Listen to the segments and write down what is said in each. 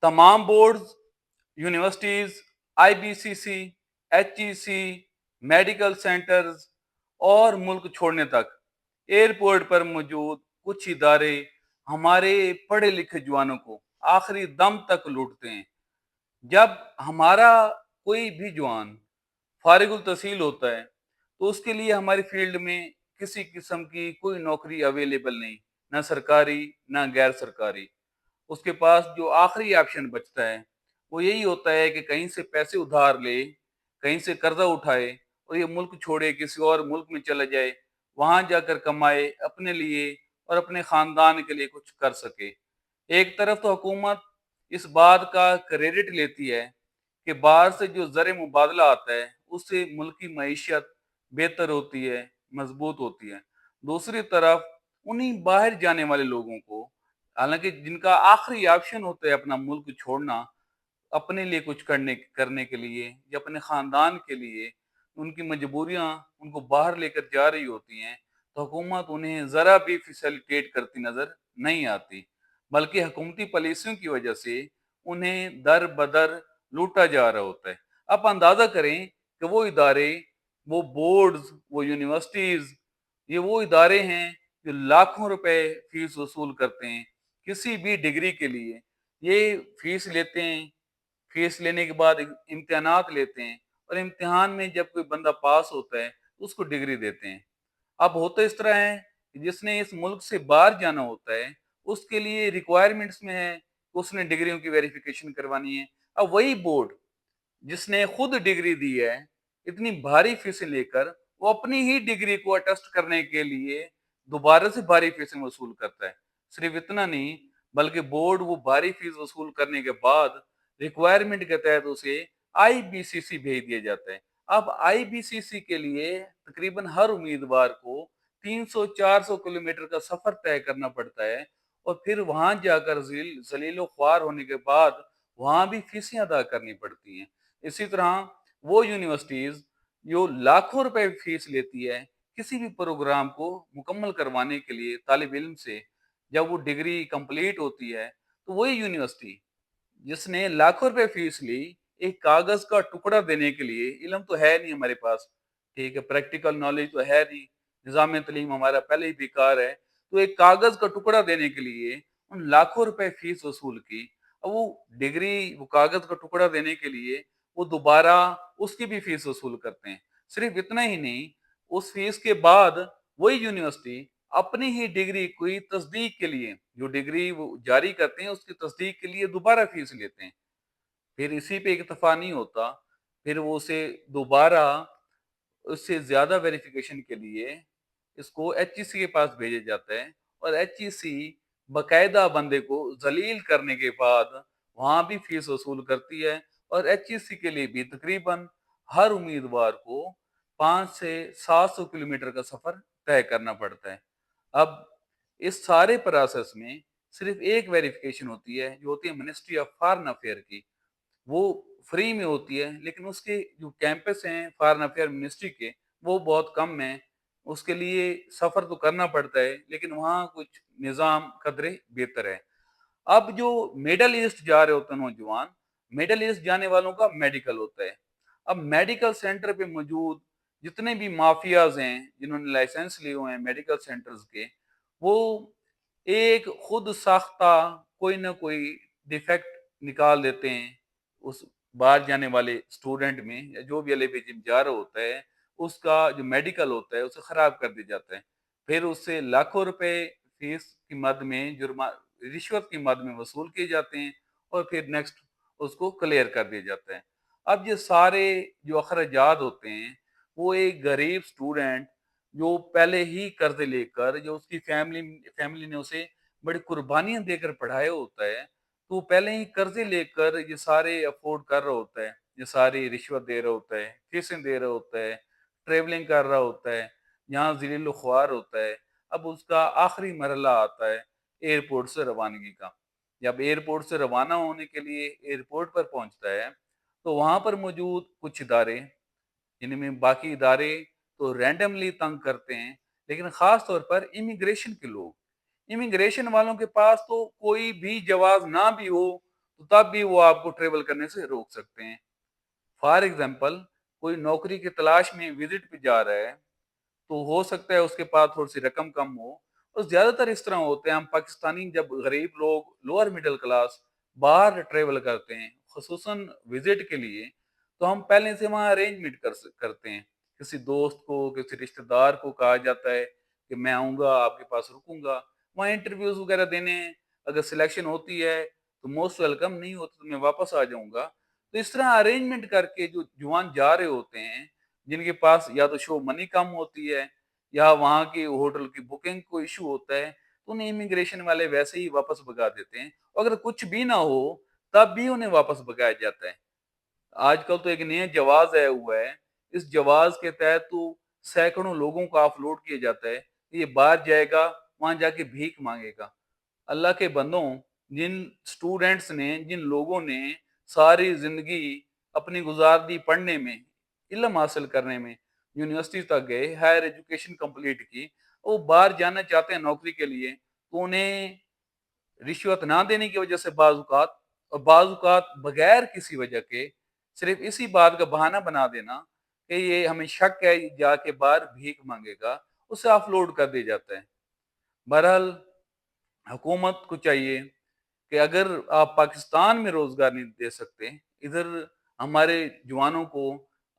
तमाम boards, universities, IBCC, HEC, medical centres और मुल्क छोड़ने तक एयरपोर्ट पर मौजूद कुछ इदारे हमारे पढ़े लिखे जवानों को आखिरी दम तक लूटते हैं। जब हमारा कोई भी जवान फारिगुल तहसील होता है तो उसके लिए हमारी फील्ड में किसी किस्म की कोई नौकरी अवेलेबल नहीं, ना सरकारी ना गैर सरकारी। उसके पास जो आखिरी ऑप्शन बचता है वो यही होता है कि कहीं से पैसे उधार ले, कहीं से कर्जा उठाए और ये मुल्क छोड़े किसी और मुल्क में चला जाए, वहां जाकर कमाए अपने लिए और अपने खानदान के लिए कुछ कर सके। एक तरफ तो हुकूमत इस बात का क्रेडिट लेती है कि बाहर से जो ज़र मुबादला आता है उससे मुल्क की मईशत बेहतर होती है, मजबूत होती है। दूसरी तरफ उन्हीं बाहर जाने वाले लोगों को, हालांकि जिनका आखिरी ऑप्शन होता है अपना मुल्क छोड़ना अपने लिए कुछ करने करने के लिए या अपने खानदान के लिए, उनकी मजबूरियां उनको बाहर लेकर जा रही होती हैं, तो हुकूमत उन्हें ज़रा भी फैसिलिटेट करती नज़र नहीं आती, बल्कि हुकूमती पॉलिसियों की वजह से उन्हें दर बदर लूटा जा रहा होता है। आप अंदाज़ा करें कि वो इदारे, वो बोर्ड्स, वो यूनिवर्सिटीज़, ये वो इदारे हैं जो लाखों रुपए फीस वसूल करते हैं किसी भी डिग्री के लिए। ये फीस लेते हैं, फीस लेने के बाद इम्तिहानात लेते हैं और इम्तिहान में जब कोई बंदा पास होता है तो उसको डिग्री देते हैं। अब होता इस तरह है कि जिसने इस मुल्क से बाहर जाना होता है उसके लिए रिक्वायरमेंट्स में है कि उसने डिग्रियों की वेरिफिकेशन करवानी है। अब वही बोर्ड जिसने खुद डिग्री दी है इतनी भारी फीसें लेकर वो अपनी ही डिग्री को अटेस्ट करने के लिए दोबारा से भारी फीसें वसूल करता है। सिर्फ इतना नहीं, बल्कि बोर्ड वो भारी फीस वसूल करने के बाद रिक्वायरमेंट के तहत उसे आईबीसीसी भेज दिया जाता है। अब आईबीसीसी के लिए तकरीबन हर उम्मीदवार को 300-400 किलोमीटर का सफर तय करना पड़ता है और फिर वहां जाकर जलीलो ख्वार होने के बाद वहां भी फीसें अदा करनी पड़ती हैं। इसी तरह वो यूनिवर्सिटीज जो लाखों रुपए फीस लेती है किसी भी प्रोग्राम को मुकम्मल करवाने के लिए तालिब इल्म से, जब वो डिग्री कंप्लीट होती है तो वही यूनिवर्सिटी जिसने लाखों रुपए फीस ली एक कागज का टुकड़ा देने के लिए, इल्म तो है नहीं हमारे पास, ठीक है, प्रैक्टिकल नॉलेज तो है नहीं, निज़ाम तलीम हमारा पहले ही बेकार है, तो एक कागज का टुकड़ा देने के लिए उन लाखों रुपए फीस वसूल की। अब वो डिग्री, वो कागज का टुकड़ा देने के लिए वो दोबारा उसकी भी फीस वसूल करते हैं। सिर्फ इतना ही नहीं, उस फीस के बाद वही यूनिवर्सिटी अपनी ही डिग्री की तस्दीक के लिए, जो डिग्री वो जारी करते हैं उसकी तस्दीक के लिए दोबारा फीस लेते हैं। फिर इसी पे इक्तफा नहीं होता, फिर वो उसे दोबारा उससे ज्यादा वेरिफिकेशन के लिए इसको एचईसी के पास भेजा जाता है और एचईसी बकायदा बंदे को जलील करने के बाद वहां भी फीस वसूल करती है और एचईसी के लिए भी तकरीबन हर उम्मीदवार को 500 से 700 किलोमीटर का सफर तय करना पड़ता है। अब इस सारे प्रोसेस में सिर्फ एक वेरिफिकेशन होती है जो होती है मिनिस्ट्री ऑफ फॉरेन अफेयर की। वो फ्री में होती है, लेकिन उसके जो कैंपस हैं फॉरेन अफेयर मिनिस्ट्री के वो बहुत कम हैं। उसके लिए सफ़र तो करना पड़ता है, लेकिन वहाँ कुछ निज़ाम कदरे बेहतर है। अब जो मिडल ईस्ट जा रहे होते हैं नौजवान, मिडल ईस्ट जाने वालों का मेडिकल होता है। अब मेडिकल सेंटर पे मौजूद जितने भी माफियाज हैं जिन्होंने लाइसेंस लिए हुए हैं मेडिकल सेंटर्स के, वो एक खुद साख्ता कोई ना कोई डिफेक्ट निकाल देते हैं उस बाहर जाने वाले स्टूडेंट में, या जो भी एलिफिजिम जा रहा होता है उसका जो मेडिकल होता है उसे खराब कर दिया जाता है। फिर उससे लाखों रुपए फीस की मद में जुर्मा रिश्वत की मद में वसूल किए जाते हैं और फिर नेक्स्ट उसको क्लियर कर दिया जाता है। अब ये सारे जो अखराजात होते हैं वो एक गरीब स्टूडेंट जो पहले ही कर्ज लेकर, जो उसकी फैमिली फैमिली ने उसे बड़ी कुर्बानियां देकर पढ़ाया होता है, तो वो पहले ही कर्जे लेकर ये सारे अफोर्ड कर रहा होता है, ये सारी रिश्वत दे रहा होता है, फीसें दे रहा होता है, ट्रेवलिंग कर रहा होता है, यहाँ जिलील ख्वार होता है। अब उसका आखिरी मरहला आता है एयरपोर्ट से रवानगी का। जब एयरपोर्ट से रवाना होने के लिए एयरपोर्ट पर पहुंचता है तो वहां पर मौजूद कुछ इदारे, जिनमें बाकी इदारे तो रैंडमली तंग करते हैं, लेकिन ख़ास तौर पर इमिग्रेशन के लोग, इमिग्रेशन वालों के पास तो कोई भी जवाब ना भी हो तो तब भी वो आपको ट्रेवल करने से रोक सकते हैं। फॉर एग्जाम्पल, कोई नौकरी की तलाश में विजिट पे जा रहा है, तो हो सकता है उसके पास थोड़ी सी रकम कम हो। और ज्यादातर इस तरह होते हैं, हम पाकिस्तानी जब गरीब लोग, लोअर मिडिल क्लास बाहर ट्रेवल करते हैं खसूसन विजिट के लिए, तो हम पहले से वहाँ अरेंजमेंट करते हैं। किसी दोस्त को, किसी रिश्तेदार को कहा जाता है कि मैं आऊँगा, आपके पास रुकूंगा, वहाँ इंटरव्यूज वगैरह देने। अगर सिलेक्शन होती है तो मोस्ट वेलकम, नहीं होती तो मैं वापस आ जाऊंगा। तो इस तरह अरेंजमेंट करके जो जवान जा रहे होते हैं, जिनके पास या तो शो मनी कम होती है या वहाँ की होटल की बुकिंग को इशू होता है, तो उन्हें इमिग्रेशन वाले वैसे ही वापस भगा देते हैं। और अगर कुछ भी ना हो तब भी उन्हें वापस भगाया जाता है। आजकल तो एक नया जवाज आया हुआ है, इस जवाज के तहत तो सैकड़ों लोगों को ऑफलोड किया जाता है। ये बाहर जाएगा, वहां जाके भीख मांगेगा। अल्लाह के बंदों, जिन स्टूडेंट्स ने, जिन लोगों ने सारी जिंदगी अपनी गुजार दी पढ़ने में, इल्म हासिल करने में, यूनिवर्सिटी तक गए, हायर एजुकेशन कंप्लीट की, वो बाहर जाना चाहते हैं नौकरी के लिए, तो उन्हें रिश्वत ना देने की वजह से बाज़-औक़ात, और बाज़-औक़ात बगैर किसी वजह के सिर्फ इसी बात का बहाना बना देना कि ये हमें शक है, ये जाके बाहर भीख मांगेगा, उसे ऑफलोड कर दिया जाता है। बहरहाल, हुकूमत को चाहिए कि अगर आप पाकिस्तान में रोजगार नहीं दे सकते, इधर हमारे जवानों को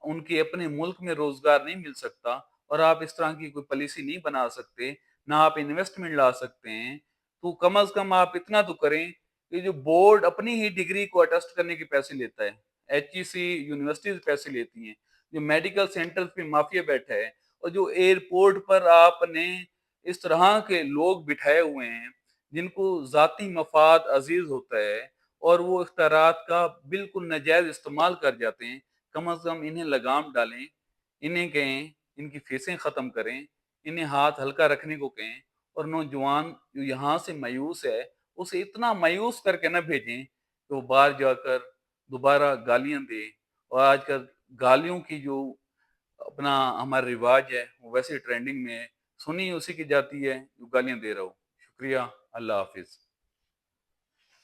उनके अपने मुल्क में रोजगार नहीं मिल सकता, और आप इस तरह की कोई पॉलिसी नहीं बना सकते, ना आप इन्वेस्टमेंट ला सकते हैं, तो कम अज कम आप इतना तो करें कि जो बोर्ड अपनी ही डिग्री को अटेस्ट करने के पैसे लेता है, एचईसी यूनिवर्सिटीज पैसे लेती हैं, जो मेडिकल सेंटर पे माफिया बैठा है, और जो एयरपोर्ट पर आपने इस तरह के लोग बिठाए हुए हैं जिनको ज़ाती मफाद अजीज होता है, और वो इख्तियारात का बिल्कुल नाजायज इस्तेमाल कर जाते हैं। कम अज कम इन्हें लगाम डालें, इन्हें कहें, इनकी फीसें ख़त्म करें, इन्हें हाथ हल्का रखने को कहें, और नौजवान जो यहाँ से मायूस है, उसे इतना मायूस करके न भेजें कि वो बाहर जाकर दोबारा गालियाँ दे। और आजकल गालियों की जो अपना हमारा रिवाज है, वो वैसे ट्रेंडिंग में है, सुनी उसी की जाती है जो गालियाँ दे रहा हो। शुक्रिया, अल्लाह हाफिज़।